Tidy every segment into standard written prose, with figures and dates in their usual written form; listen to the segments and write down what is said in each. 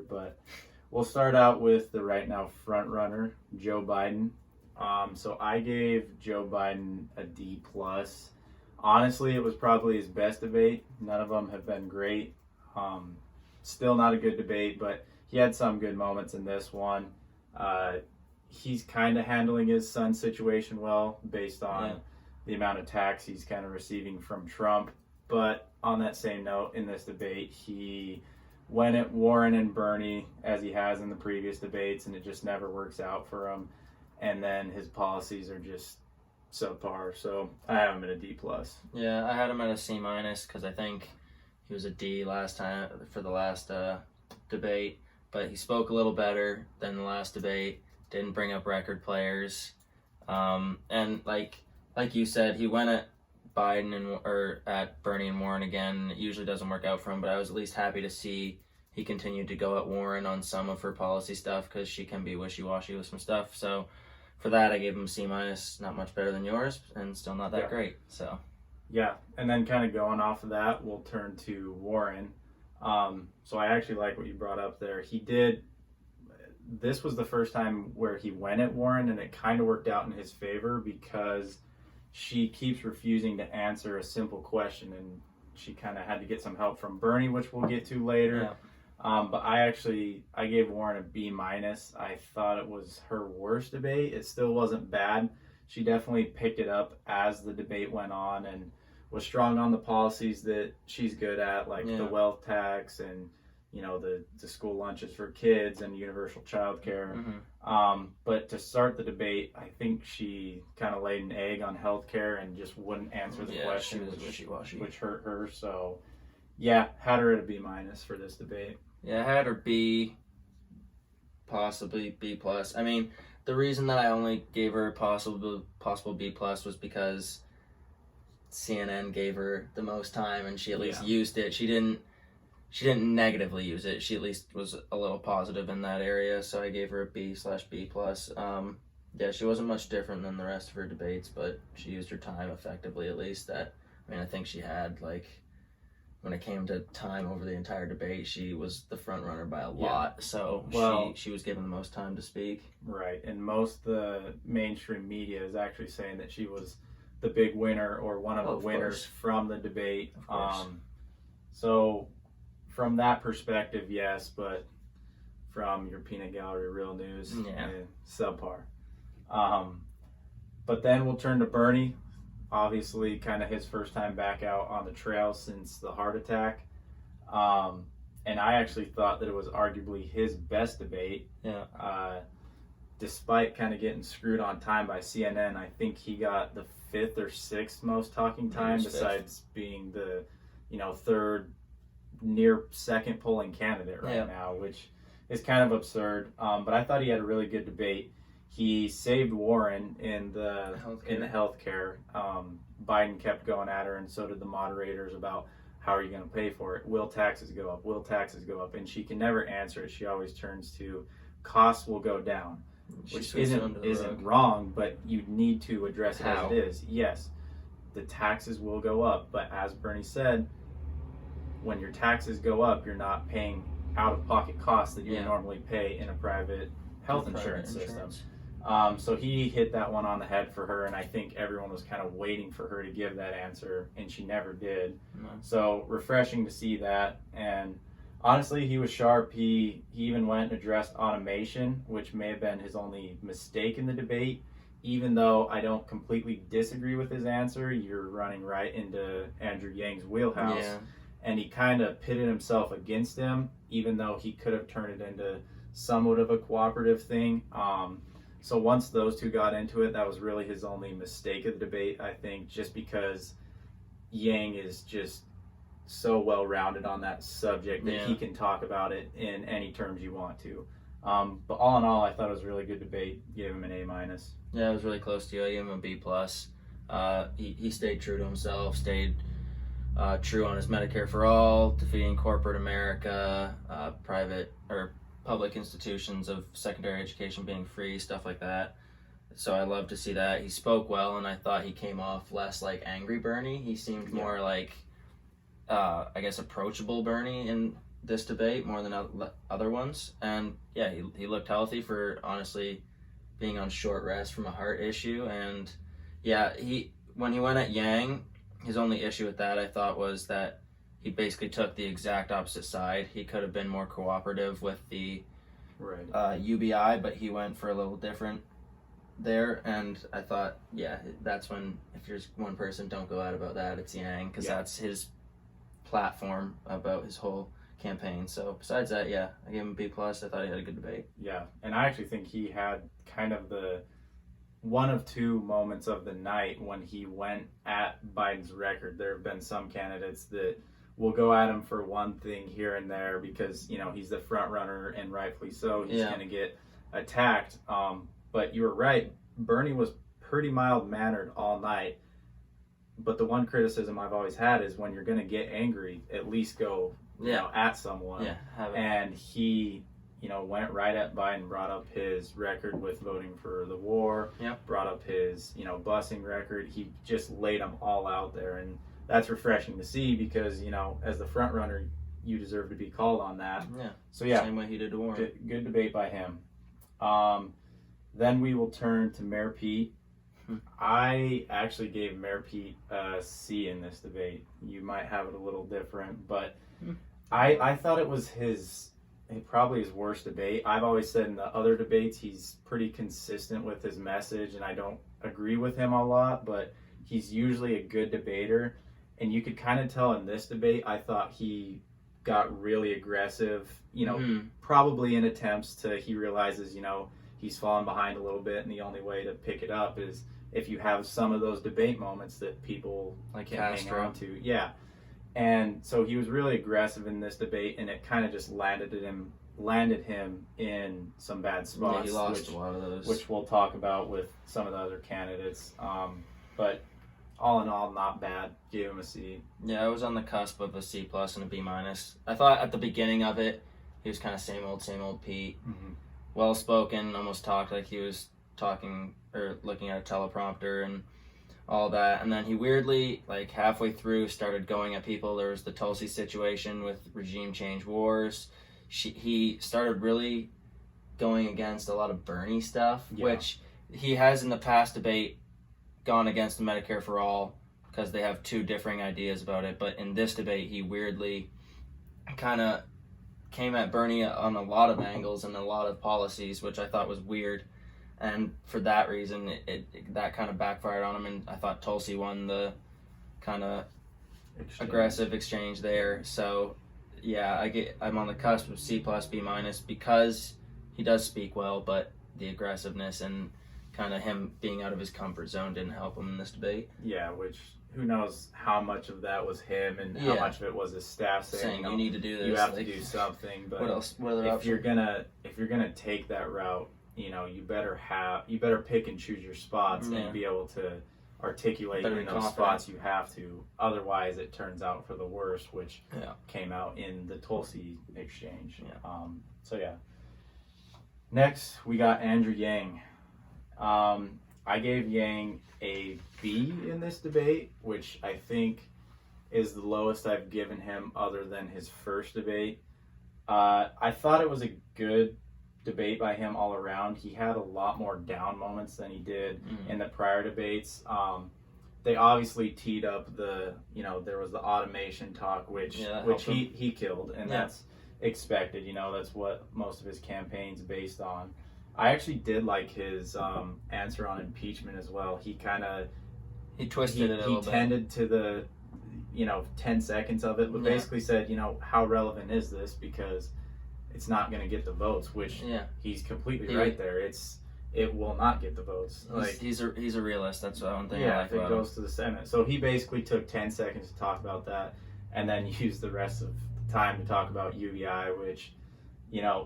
but we'll start out with the right now front runner, Joe Biden. So I gave Joe Biden a D plus. Honestly, it was probably his best debate. None of them have been great. Still not a good debate, but he had some good moments in this one. He's kind of handling his son's situation well based on the amount of tax he's kind of receiving from Trump. But on that same note, in this debate, he went at Warren and Bernie as he has in the previous debates, and it just never works out for him. And then his policies are just subpar. So I have him at a D plus. Yeah, I had him at a C minus because I think he was a D last time for the last debate, but he spoke a little better than the last debate. Didn't bring up record players, and like you said, he went at Biden or at Bernie and Warren again. It usually doesn't work out for him, but I was at least happy to see he continued to go at Warren on some of her policy stuff because she can be wishy-washy with some stuff. So for that, I gave him C minus. Not much better than yours, and still not that great. So yeah, and then kind of going off of that, we'll turn to Warren. So I actually like what you brought up there. This was the first time where he went at Warren, and it kind of worked out in his favor because she keeps refusing to answer a simple question, and she kind of had to get some help from Bernie, which we'll get to later. Yeah. But I gave Warren a B minus. I thought it was her worst debate. It still wasn't bad. She definitely picked it up as the debate went on and was strong on the policies that she's good at, like the wealth tax and the school lunches for kids and universal child care. But to start the debate, I think she kind of laid an egg on healthcare and just wouldn't answer the question, which hurt her. So yeah, had her at a B minus for this debate. Yeah, I had her B, possibly B plus. I mean, the reason that I only gave her a possible B plus was because CNN gave her the most time and she at least used it. She didn't negatively use it. She at least was a little positive in that area, so I gave her a B/B plus. Yeah, she wasn't much different than the rest of her debates, but she used her time effectively at least. I think she had, when it came to time over the entire debate, she was the front runner by a lot. So she was given the most time to speak. Right, and most of the mainstream media is actually saying that she was the big winner or one of the winners from the debate. So from that perspective, yes, but from your peanut gallery real news, subpar. But then we'll turn to Bernie. Obviously, kind of his first time back out on the trail since the heart attack. And I actually thought that it was arguably his best debate. Despite kind of getting screwed on time by CNN, I think he got the 5th or 6th most talking time, besides being the third near second polling candidate now, which is kind of absurd. But I thought he had a really good debate. He saved Warren in the healthcare. Biden kept going at her, and so did the moderators about how are you going to pay for it? Will taxes go up? Will taxes go up? And she can never answer it. She always turns to costs will go down, which isn't wrong, but you need to address it as it is. Yes, the taxes will go up, but as Bernie said, when your taxes go up, you're not paying out-of-pocket costs that you normally pay in a private health insurance system. So he hit that one on the head for her, and I think everyone was kind of waiting for her to give that answer, and she never did. So refreshing to see that, and honestly, he was sharp. He even went and addressed automation, which may have been his only mistake in the debate. Even though I don't completely disagree with his answer, you're running right into Andrew Yang's wheelhouse. And he kind of pitted himself against him, even though he could have turned it into somewhat of a cooperative thing. So once those two got into it, that was really his only mistake of the debate, I think, just because Yang is just so well-rounded on that subject that he can talk about it in any terms you want to. But all in all, I thought it was a really good debate. Gave him an A minus. Yeah, it was really close to you. I gave him a B plus. He stayed true to himself, stayed true on his Medicare for all, defeating corporate America, private or public institutions of secondary education being free, stuff like that. So I love to see that. He spoke well, and I thought he came off less like angry Bernie. He seemed more like, I guess, approachable Bernie in this debate more than other ones. And yeah, he looked healthy for honestly being on short rest from a heart issue. And yeah, when he went at Yang, his only issue with that I thought was that he basically took the exact opposite side. He could have been more cooperative with the UBI, but he went for a little different there. And I thought, yeah, that's when, if you're one person, don't go out about that. It's Yang, because that's his platform about his whole campaign. So besides that, yeah, I gave him a B+. I thought he had a good debate. Yeah, and I actually think he had kind of the one of two moments of the night when he went at Biden's record. There have been some candidates that will go at him for one thing here and there because, you know, he's the front runner, and rightfully so. He's going to get attacked. But you were right. Bernie was pretty mild-mannered all night. But the one criticism I've always had is when you're going to get angry, at least go you know, at someone. And he, you know, went right at Biden, brought up his record with voting for the war, brought up his, you know, busing record. He just laid them all out there. And that's refreshing to see because, you know, as the front runner, you deserve to be called on that. So, same way he did to Warren. Good debate by him. Then we will turn to Mayor Pete. I actually gave Mayor Pete a C in this debate. You might have it a little different, but I thought it was probably his worst debate. I've always said in the other debates he's pretty consistent with his message, and I don't agree with him a lot, but he's usually a good debater. And you could kind of tell in this debate, I thought he got really aggressive, you know, probably in attempts to, he realizes, you know, he's fallen behind a little bit, and the only way to pick it up is if you have some of those debate moments that people like can Castro. hang on to. Yeah. And so he was really aggressive in this debate, and it kind of just landed him in some bad spots. Yeah, he lost a lot of those. Which we'll talk about with some of the other candidates. But all in all, not bad. Gave him a C. Yeah, I was on the cusp of a C+ and a B-. I thought at the beginning of it, he was kind of same old Pete. Well-spoken, almost talked like he was talking or looking at a teleprompter and all that. And then he weirdly, like halfway through, started going at people. There was the Tulsi situation with regime change wars. He started really going against a lot of Bernie stuff, which he has in the past debate gone against the Medicare for All because they have two differing ideas about it. But in this debate, he weirdly kind of came at Bernie on a lot of angles and a lot of policies, which I thought was weird. And for that reason, that kind of backfired on him. And I thought Tulsi won the kind of aggressive exchange there. So, yeah, I'm on the cusp of C+, B- because he does speak well, but the aggressiveness and kind of him being out of his comfort zone didn't help him in this debate. Yeah, which who knows how much of that was him and how much of it was his staff saying you need to do this. You have to do something. But what else? What other if you're gonna take that route, you know, you better pick and choose your spots and be able to articulate in those spots you have to. Otherwise, it turns out for the worse, which came out in the Tulsi exchange. So yeah. Next, we got Andrew Yang. I gave Yang a B in this debate, which I think is the lowest I've given him other than his first debate. I thought it was a good debate by him all around. He had a lot more down moments than he did in the prior debates. They obviously teed up there was the automation talk, which he killed, and that's expected. You know, that's what most of his campaign's based on. I actually did like his answer on impeachment as well. He twisted it a little bit. He tended to the 10 seconds of it, but basically said, how relevant is this, because it's not going to get the votes, which he's completely right there. It will not get the votes. He's a realist. That's one thing I like if it goes to the Senate. So he basically took 10 seconds to talk about that and then used the rest of the time to talk about UBI, which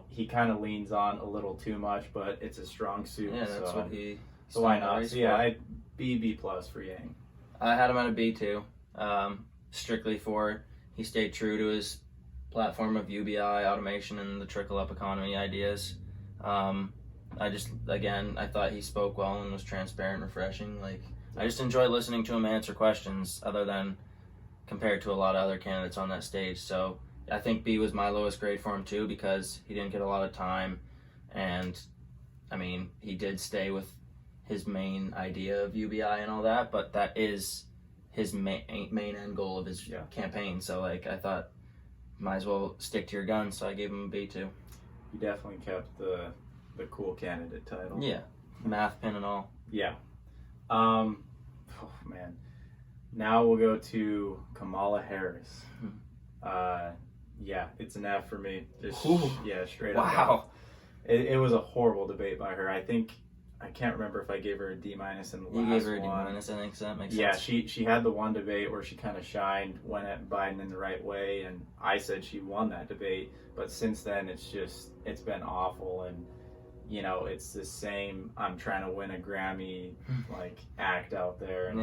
he kind of leans on a little too much, but it's a strong suit. Yeah, that's what he. So why not? So yeah, B+ for Yang. I had him at a B too, strictly for he stayed true to his platform of UBI, automation, and the trickle-up economy ideas. I thought he spoke well and was transparent, refreshing. I just enjoy listening to him answer questions, other than compared to a lot of other candidates on that stage. So I think B was my lowest grade for him too, because he didn't get a lot of time, and I mean, he did stay with his main idea of UBI and all that, but that is his main end goal of his campaign. So like, I thought, might as well stick to your guns. So I gave him a B too. You definitely kept the cool candidate title. Yeah, math pin and all. Yeah. Oh man. Now we'll go to Kamala Harris. Yeah, it's an F for me. Just, yeah, straight up. Wow. It was a horrible debate by her. I can't remember if I gave her a D- in the last one. You gave her a D-, I think, so that makes sense. Yeah, she had the one debate where she kind of shined, went at Biden in the right way, and I said she won that debate. But since then, it's been awful, and you know, it's the same I'm trying to win a Grammy like act out there, and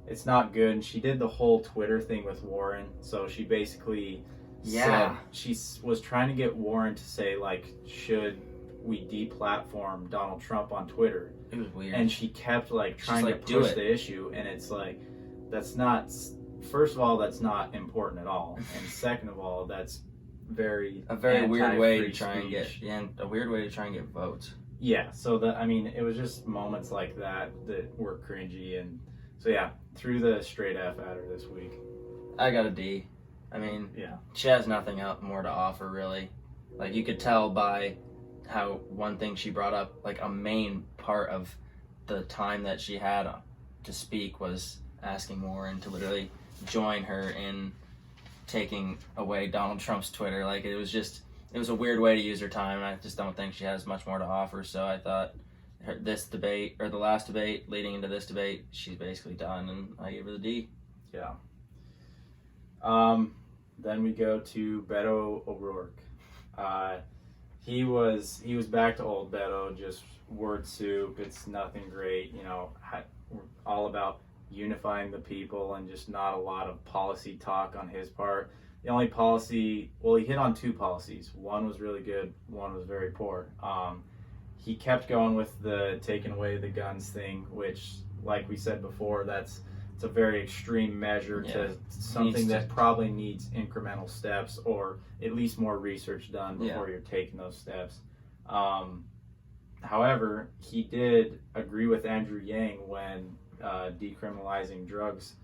it's not good. And she did the whole Twitter thing with Warren, so she basically said she was trying to get Warren to say like, should we deplatform Donald Trump on Twitter? It was weird. And she kept like trying to push the issue, and it's like, that's not, first of all, that's not important at all, and second of all, that's a very weird way to try and get a weird way to try and get votes. Yeah, so it was just moments like that were cringy, and so yeah, threw the straight F at her this week. I got a D. I mean, she has nothing more to offer really. Like, you could tell by how one thing she brought up, like a main part of the time that she had to speak, was asking Warren to literally join her in taking away Donald Trump's Twitter. Like, it was a weird way to use her time, and I just don't think she has much more to offer. So I thought this debate, or the last debate leading into this debate, she's basically done, and I gave her the D. Yeah. Then we go to Beto O'Rourke. He was back to old Beto, just word soup. It's nothing great, you know. We're all about unifying the people, and just not a lot of policy talk on his part. The only policy, well, he hit on two policies. One was really good, one was very poor. He kept going with the taking away the guns thing, which, like we said before, it's a very extreme measure to something that probably needs incremental steps, or at least more research done before you're taking those steps. However, he did agree with Andrew Yang when decriminalizing drugs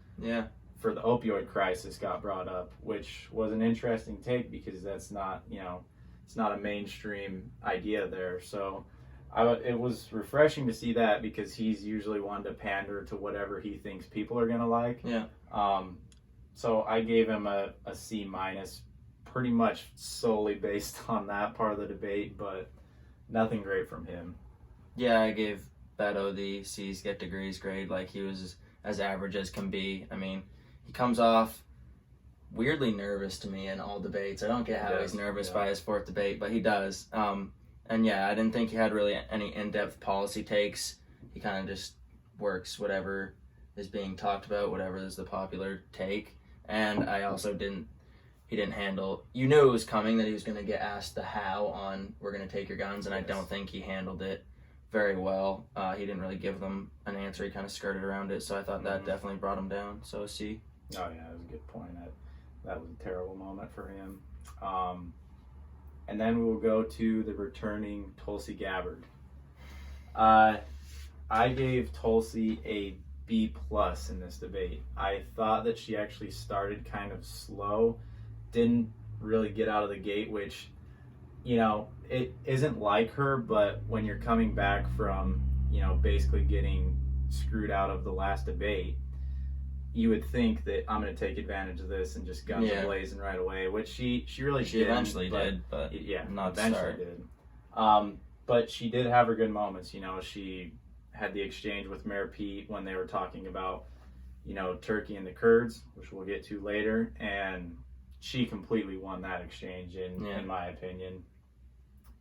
for the opioid crisis got brought up, which was an interesting take, because that's not, it's not a mainstream idea there. So it was refreshing to see that, because he's usually one to pander to whatever he thinks people are going to like. So I gave him a C-, pretty much solely based on that part of the debate, but nothing great from him. Yeah, I gave Beto the C's get degrees grade. Like, he was as average as can be. I mean, he comes off weirdly nervous to me in all debates. I don't get how he's nervous by his fourth debate, but he does. And yeah, I didn't think he had really any in-depth policy takes. He kind of just works whatever is being talked about, whatever is the popular take. And I also he didn't handle, you knew it was coming, that he was going to get asked the how on we're going to take your guns, and I don't think he handled it very well. He didn't really give them an answer. He kind of skirted around it, so I thought that definitely brought him down. So a C. Oh yeah, that was a good point. That was a terrible moment for him. And then we will go to the returning Tulsi Gabbard. I gave Tulsi a B+ in this debate. I thought that she actually started kind of slow, didn't really get out of the gate, which, it isn't like her, but when you're coming back from, basically getting screwed out of the last debate, you would think that I'm going to take advantage of this and just guns blazing right away, which she really did. She eventually did, but not eventually did. But she did have her good moments. She had the exchange with Mayor Pete when they were talking about, Turkey and the Kurds, which we'll get to later, and she completely won that exchange in my opinion.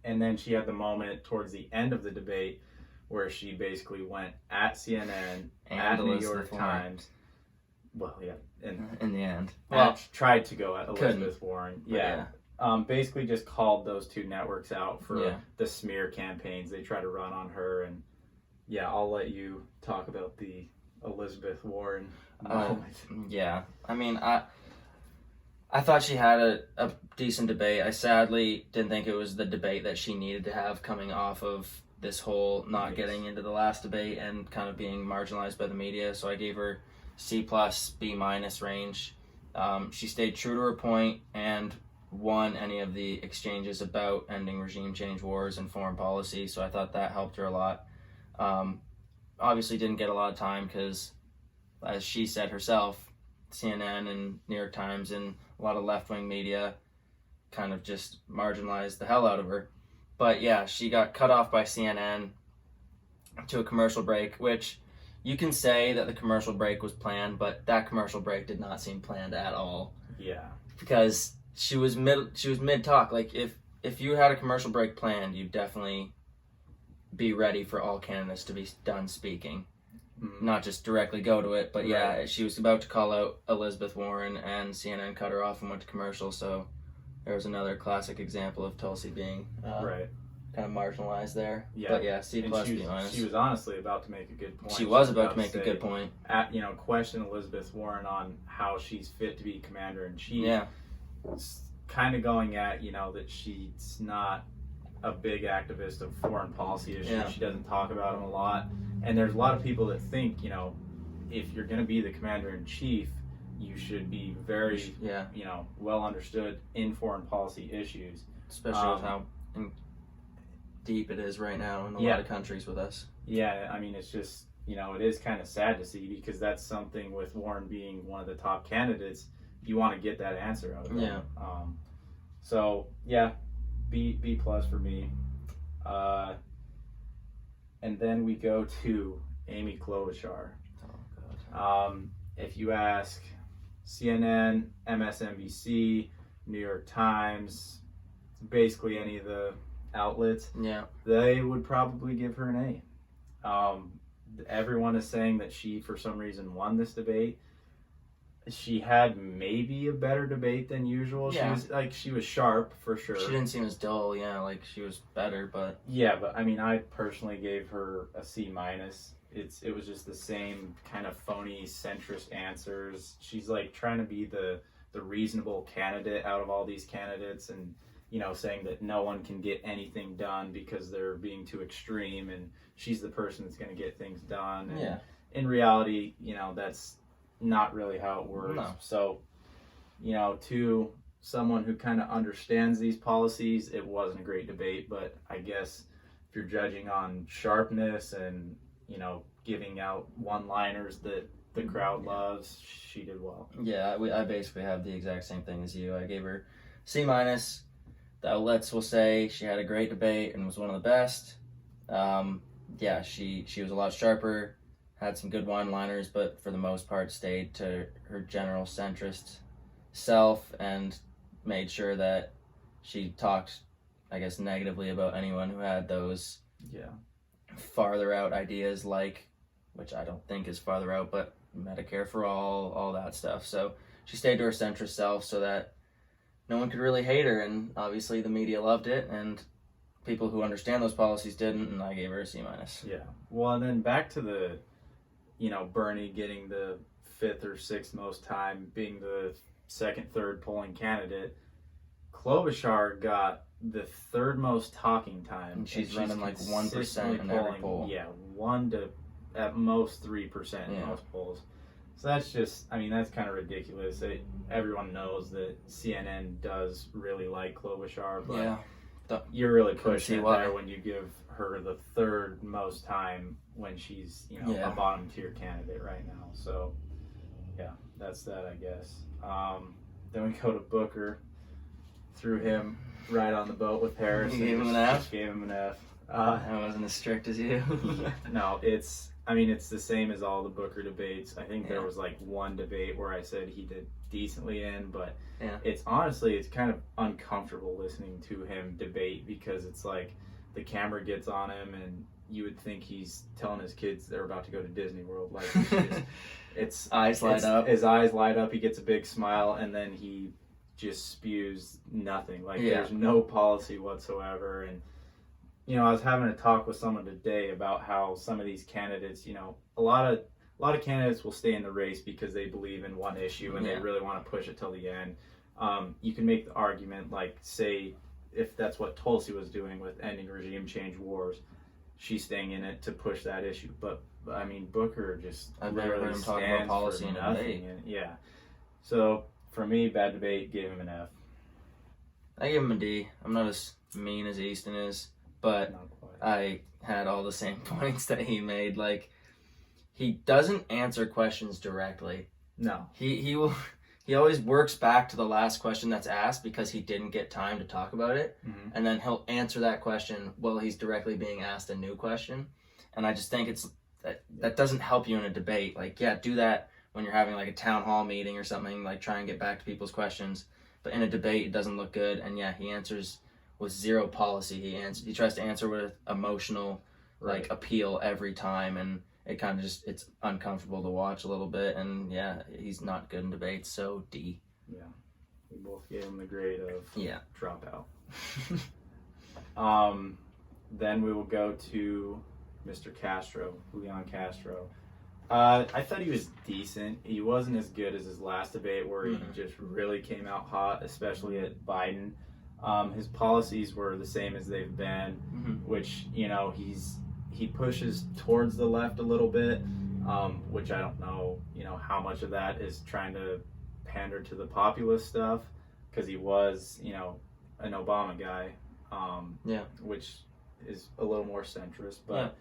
And then she had the moment towards the end of the debate where she basically went at CNN, and at New York Times. Well, yeah, in the end. Well, tried to go at Elizabeth Warren. Basically just called those two networks out for the smear campaigns they try to run on her. And I'll let you talk about the Elizabeth Warren moment. I mean, I thought she had a decent debate. I sadly didn't think it was the debate that she needed to have coming off of this whole not getting into the last debate and kind of being marginalized by the media. So I gave her C+, B- range. She stayed true to her point and won any of the exchanges about ending regime change wars and foreign policy. So I thought that helped her a lot. Obviously didn't get a lot of time because, as she said herself, CNN and New York Times and a lot of left-wing media kind of just marginalized the hell out of her. But yeah, she got cut off by CNN to a commercial break, which you can say that the commercial break was planned, but that commercial break did not seem planned at all. Yeah. Because she was mid talk. Like if you had a commercial break planned, you'd definitely be ready for all candidates to be done speaking. Not just directly go to it, but yeah, she was about to call out Elizabeth Warren, and CNN cut her off and went to commercial. So there was another classic example of Tulsi being kind of marginalized there. Yeah, but yeah, C+, B-. She was honestly about to make a good point. She was about to make a good point. Question Elizabeth Warren on how she's fit to be commander in chief. Yeah, kind of going at that she's not a big activist of foreign policy issues. Yeah. She doesn't talk about them a lot. And there's a lot of people that think, if you're going to be the commander-in-chief, you should be very, well understood in foreign policy issues. Especially with how deep it is right now in a lot of countries with us. Yeah, I mean, it's just, it is kind of sad to see, because that's something with Warren being one of the top candidates, you want to get that answer out of him. Yeah. So, yeah, B+ for me. And then we go to Amy Klobuchar. Oh, God. If you ask CNN, MSNBC, New York Times, basically any of the outlets, they would probably give her an A. Everyone is saying that she, for some reason, won this debate. She had maybe a better debate than usual. Yeah. She was sharp for sure. She didn't seem as dull, she was better, but I mean, I personally gave her a C-. It was just the same kind of phony centrist answers. She's trying to be the reasonable candidate out of all these candidates, and saying that no one can get anything done because they're being too extreme, and she's the person that's going to get things done. And in reality, that's not really how it works. No. So, to someone who kind of understands these policies, it wasn't a great debate, but I guess if you're judging on sharpness and, giving out one-liners that the crowd loves, she did well. Yeah, I basically have the exact same thing as you. I gave her C-. The outlets will say she had a great debate and was one of the best. She was a lot sharper, had some good one-liners, but for the most part stayed to her general centrist self and made sure that she talked, I guess, negatively about anyone who had those farther out ideas, which I don't think is farther out, but Medicare for all that stuff. So she stayed to her centrist self so that no one could really hate her, and obviously the media loved it, and people who understand those policies didn't, and I gave her a C-. Yeah. Well, and then back to the Bernie getting the 5th or 6th most time, being the 2nd, 3rd polling candidate. Klobuchar got the 3rd most talking time. And she's running 1% in every poll. Yeah, 1 to at most 3% in most polls. So that's just, that's kind of ridiculous. Everyone knows that CNN does really like Klobuchar, but you're really pushing it there when you give her the 3rd most time when she's, a bottom tier candidate right now. So, that's that, I guess. Then we go to Booker. Threw him right on the boat with Harris. You gave him an F? Gave him an F. I wasn't as strict as you. No, it's the same as all the Booker debates. I think there was one debate where I said he did decently in, but it's kind of uncomfortable listening to him debate, because it's the camera gets on him and you would think he's telling his kids they're about to go to Disney World. It's eyes light up. His eyes light up. He gets a big smile, and then he just spews nothing. There's no policy whatsoever. And I was having a talk with someone today about how some of these candidates, a lot of candidates will stay in the race because they believe in one issue and they really want to push it till the end. You can make the argument, like, say, if that's what Tulsi was doing with ending regime change wars, she's staying in it to push that issue. But I mean, Booker just I've never heard him talk about policy in a debate. Yeah. So for me, bad debate. Gave him an F. I give him a D. I'm not as mean as Easton is, but Not quite. I had all the same points that he made. Like, he doesn't answer questions directly. No. He always works back to the last question that's asked because he didn't get time to talk about it, and then he'll answer that question while he's directly being asked a new question. And I just think that doesn't help you in a debate. Like, yeah, do that when you're having like a town hall meeting or something, like try and get back to people's questions. But in a debate, it doesn't look good. And yeah, he answers with zero policy. He tries to answer with emotional, like, appeal every time, and it kind of it's uncomfortable to watch a little bit. And yeah, he's not good in debates, so D. Yeah, we both gave him the grade of drop out. Then we will go to Mr. Castro, Julian Castro. I thought he was decent. He wasn't as good as his last debate where he just really came out hot, especially at Biden. His policies were the same as they've been, which, you know, he pushes towards the left a little bit, which I don't know, you know, how much of that is trying to pander to the populist stuff, because he was, you know, an Obama guy, which is a little more centrist, but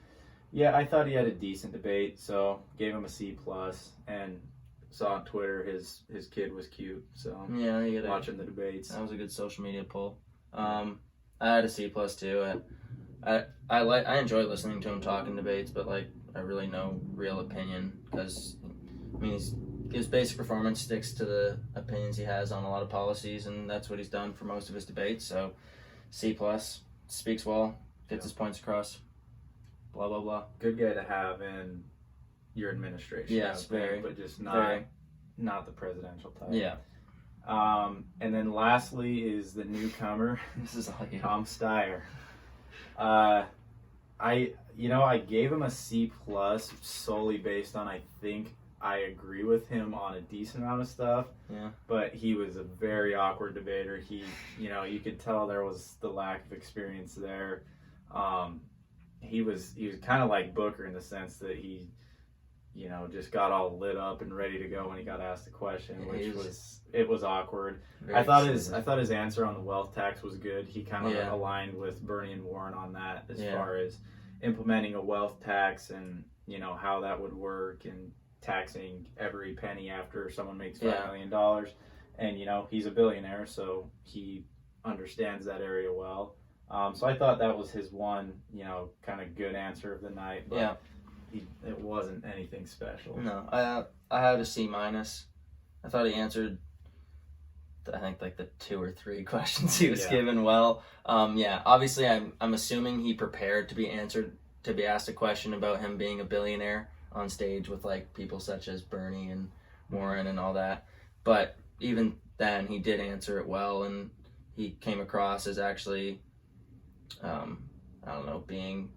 yeah, I thought he had a decent debate, so gave him a C+, and saw on Twitter his kid was cute, so watching the debates. That was a good social media poll. I had a C+ too. I enjoy listening to him talk in debates, but like, I really no real opinion, because I mean, his basic performance sticks to the opinions he has on a lot of policies, and that's what he's done for most of his debates. So C+, speaks well, gets his points across, blah blah blah. Good guy to have in your administration. Yes, very, but just not the presidential type. Yeah. And then lastly is the newcomer, This is all you. Tom Steyer. I gave him a C+ solely based on, I think I agree with him on a decent amount of stuff. Yeah. But he was a very awkward debater. You could tell there was the lack of experience there. He was kind of like Booker in the sense that he, you know, just got all lit up and ready to go when he got asked a question, it was awkward. I thought his answer on the wealth tax was good. He kind of aligned with Bernie and Warren on that as far as implementing a wealth tax and, you know, how that would work, and taxing every penny after someone makes $5 million. And, you know, he's a billionaire, so he understands that area well. So I thought that was his one, you know, kind of good answer of the night. But it wasn't anything special. No, I had a C-. I thought he answered, I think, like the 2 or 3 questions he was given well. Obviously I'm assuming he prepared to be asked a question about him being a billionaire on stage with like people such as Bernie and Warren and all that. But even then, he did answer it well, and he came across as actually, I don't know, being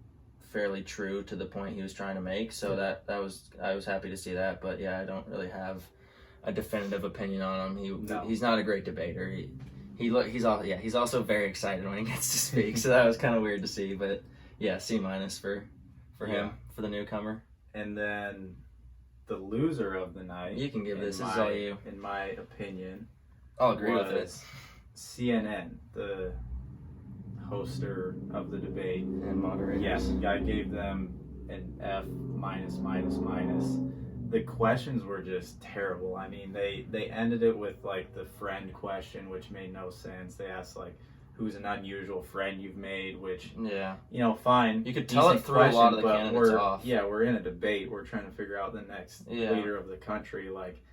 fairly true to the point he was trying to make. So I was happy to see that. But yeah, I don't really have a definitive opinion on him. He's not a great debater. He's also very excited when he gets to speak. So that was kind of weird to see. But yeah, C- for him, for the newcomer. And then the loser of the night. You can give this is all you. In my opinion, I'll agree with it. CNN, the hoster of the debate And moderators. Yes, I gave them an F minus. The questions were just terrible. I mean, they ended it with like the friend question, which made no sense. They asked like, who's an unusual friend you've made, which, you know, fine. You could tell it threw a lot of the candidates off. Yeah, we're in a debate. We're trying to figure out the next leader of the country. Like,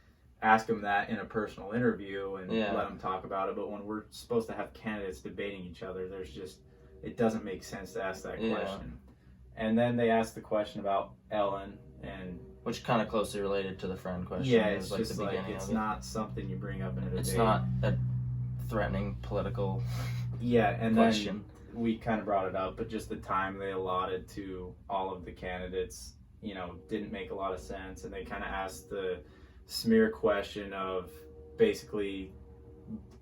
ask them that in a personal interview and let them talk about it. But when we're supposed to have candidates debating each other, it doesn't make sense to ask that question. And then they asked the question about Ellen, and which kind of closely related to the friend question. Yeah, it's like just like it's not something you bring up in a debate. It's not a threatening political and question. Then we kind of brought it up, but just the time they allotted to all of the candidates, you know, didn't make a lot of sense. And they kind of asked the smear question of basically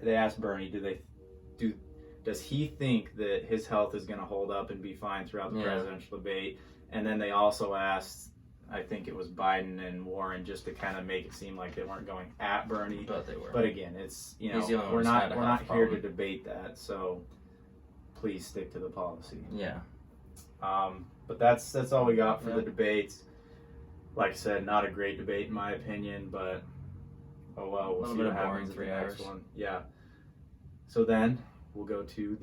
they asked Bernie, does he think that his health is going to hold up and be fine throughout the presidential debate? And then they also asked, I think it was Biden and Warren, just to kind of make it seem like they weren't going at Bernie. But they were. But again, it's, you know, He's the only one we're who's had a not health here to problem. debate that. So please stick to the policy. Yeah. But that's all we got for the debates. Like I said, not a great debate in my opinion, but oh well, we'll see what happens in the next one. Yeah. So then we'll go to the